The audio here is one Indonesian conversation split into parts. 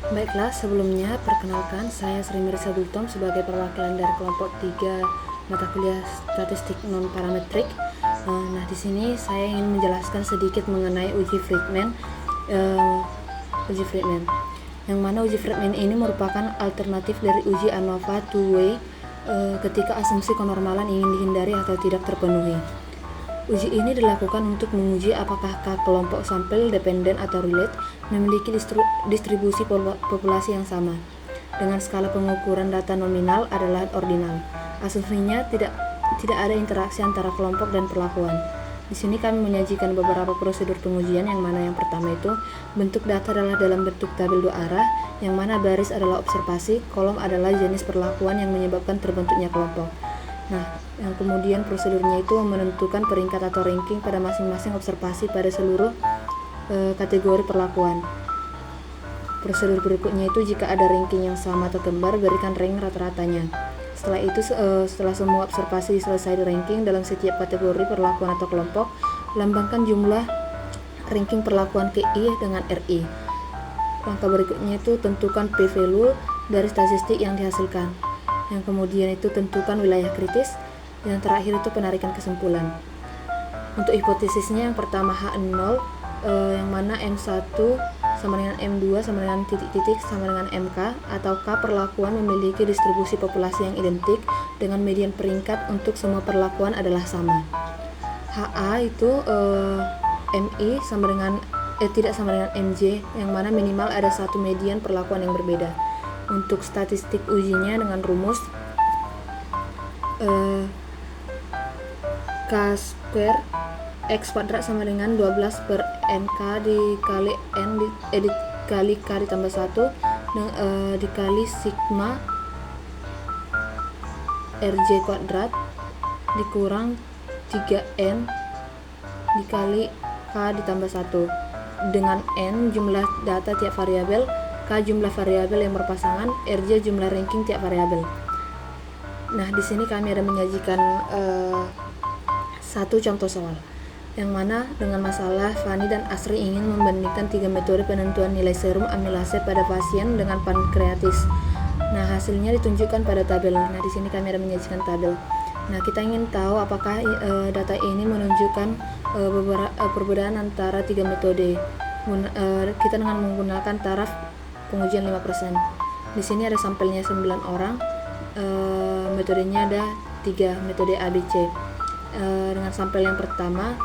Baiklah, sebelumnya perkenalkan saya Sri Mirza Gultom sebagai perwakilan dari kelompok 3 mata kuliah statistik non parametrik. Nah, di sini saya ingin menjelaskan sedikit mengenai uji Friedman. Yang mana uji Friedman ini merupakan alternatif dari uji ANOVA two-way ketika asumsi kenormalan ingin dihindari atau tidak terpenuhi. Uji ini dilakukan untuk menguji apakah kelompok sampel dependen atau relate memiliki distribusi populasi yang sama. Dengan skala pengukuran data nominal adalah ordinal. Asumsinya tidak ada interaksi antara kelompok dan perlakuan. Di sini kami menyajikan beberapa prosedur pengujian, yang mana yang pertama itu bentuk data adalah dalam bentuk tabel dua arah, yang mana baris adalah observasi, kolom adalah jenis perlakuan yang menyebabkan terbentuknya kelompok. Nah, yang kemudian prosedurnya itu menentukan peringkat atau ranking pada masing-masing observasi pada seluruh kategori perlakuan. Prosedur berikutnya itu jika ada ranking yang sama atau kembar, berikan rank rata-ratanya. Setelah itu, setelah semua observasi selesai di ranking dalam setiap kategori perlakuan atau kelompok, lambangkan jumlah ranking perlakuan KI dengan RI. Langkah berikutnya itu tentukan p-value dari statistik yang dihasilkan. Yang kemudian itu tentukan wilayah kritis. Yang terakhir itu penarikan kesimpulan. Untuk hipotesisnya, yang pertama H0, yang mana M1 sama dengan M2 sama dengan titik-titik sama dengan MK, atau K perlakuan memiliki distribusi populasi yang identik dengan median peringkat untuk semua perlakuan adalah sama. HA itu MI sama dengan tidak sama dengan MJ, yang mana minimal ada satu median perlakuan yang berbeda. Untuk statistik ujinya dengan rumus K square X kuadrat sama dengan 12 per NK dikali N dikali K ditambah 1 dikali sigma RJ kuadrat dikurang 3N dikali K ditambah 1, dengan N jumlah data tiap variabel, K jumlah variabel yang berpasangan, RJ jumlah ranking tiap variabel. Nah, di sini kami ada menyajikan satu contoh soal, yang mana dengan masalah Fani dan Asri ingin membandingkan 3 metode penentuan nilai serum amilase pada pasien dengan pankreatis. Nah, hasilnya ditunjukkan pada tabel. Nah, di sini kami ada menyajikan tabel. Nah, kita ingin tahu apakah data ini menunjukkan perbedaan antara 3 metode. Kita dengan menggunakan taraf pengujian 5%. Di sini ada sampelnya 9 orang. Metodenya ada 3, metode ABC. Dengan sampel yang pertama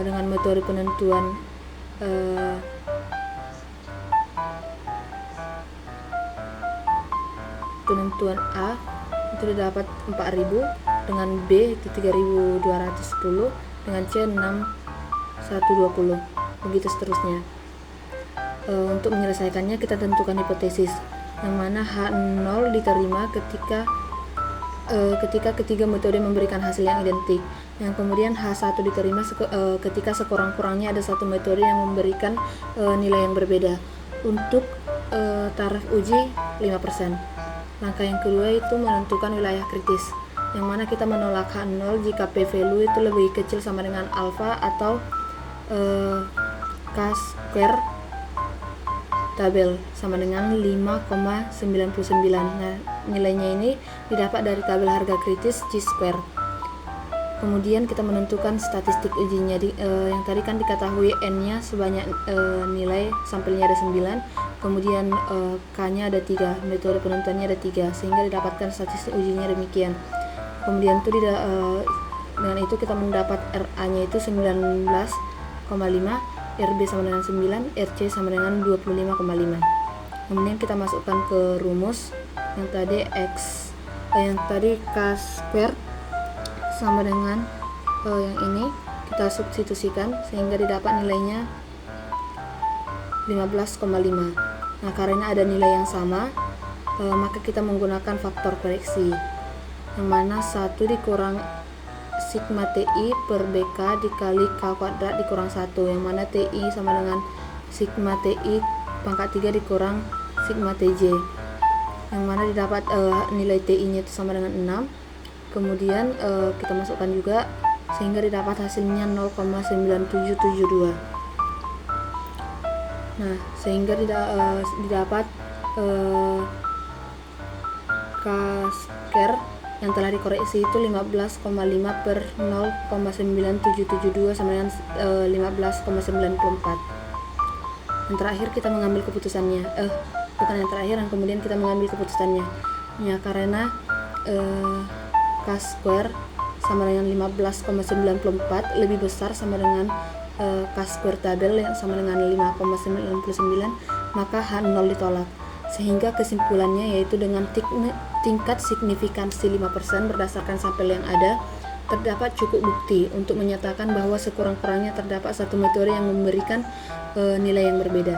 dengan metode penentuan A itu didapat 4.000, dengan B itu 3.210, dengan C 6.120, begitu seterusnya. Untuk menyelesaikannya kita tentukan hipotesis, yang mana H0 diterima ketika ketiga metode memberikan hasil yang identik. Yang kemudian H1 diterima ketika sekurang-kurangnya ada satu metode yang memberikan nilai yang berbeda. Untuk taraf uji 5%. Langkah yang kedua itu menentukan wilayah kritis, yang mana kita menolak H0 jika p-value itu lebih kecil sama dengan alfa atau K square tabel sama dengan 5,99. Nah, nilainya ini didapat dari tabel harga kritis Chi square. Kemudian kita menentukan statistik ujinya. Yang tadi kan diketahui N-nya sebanyak nilai sampelnya ada 9, kemudian K-nya ada 3, metode penentuannya ada 3, sehingga didapatkan statistik ujinya demikian. Kemudian itu dengan itu kita mendapat RA-nya itu 19,5, RB sama dengan 9, RC sama dengan 25,5. Kemudian kita masukkan ke rumus yang tadi K square sama dengan yang ini kita substitusikan sehingga didapat nilainya 15,5. Nah, karena ada nilai yang sama, maka kita menggunakan faktor koreksi, yang mana 1 dikurang sigma TI per BK dikali K kuadrat dikurang 1, yang mana TI sama dengan sigma TI pangkat 3 dikurang sigma TJ, yang mana didapat nilai TI nya itu sama dengan 6. Kemudian kita masukkan juga sehingga didapat hasilnya 0,9772. Nah, sehingga didapat K-square yang telah dikoreksi itu 15,5 per 0,9772 sama dengan 15,94. Yang terakhir kita mengambil keputusannya, bukan yang terakhir, yang kemudian kita mengambil keputusannya ya, karena K-square sama dengan 15,94 lebih besar sama dengan K-square tabel yang sama dengan 5,99, maka H0 ditolak. Sehingga kesimpulannya yaitu dengan tingkat signifikansi 5% berdasarkan sampel yang ada, terdapat cukup bukti untuk menyatakan bahwa sekurang-kurangnya terdapat satu metode yang memberikan nilai yang berbeda.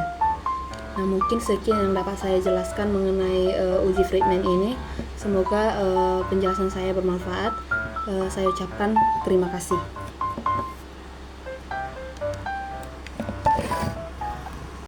Nah, mungkin sekian yang dapat saya jelaskan mengenai uji Friedman ini. Semoga penjelasan saya bermanfaat. Saya ucapkan terima kasih.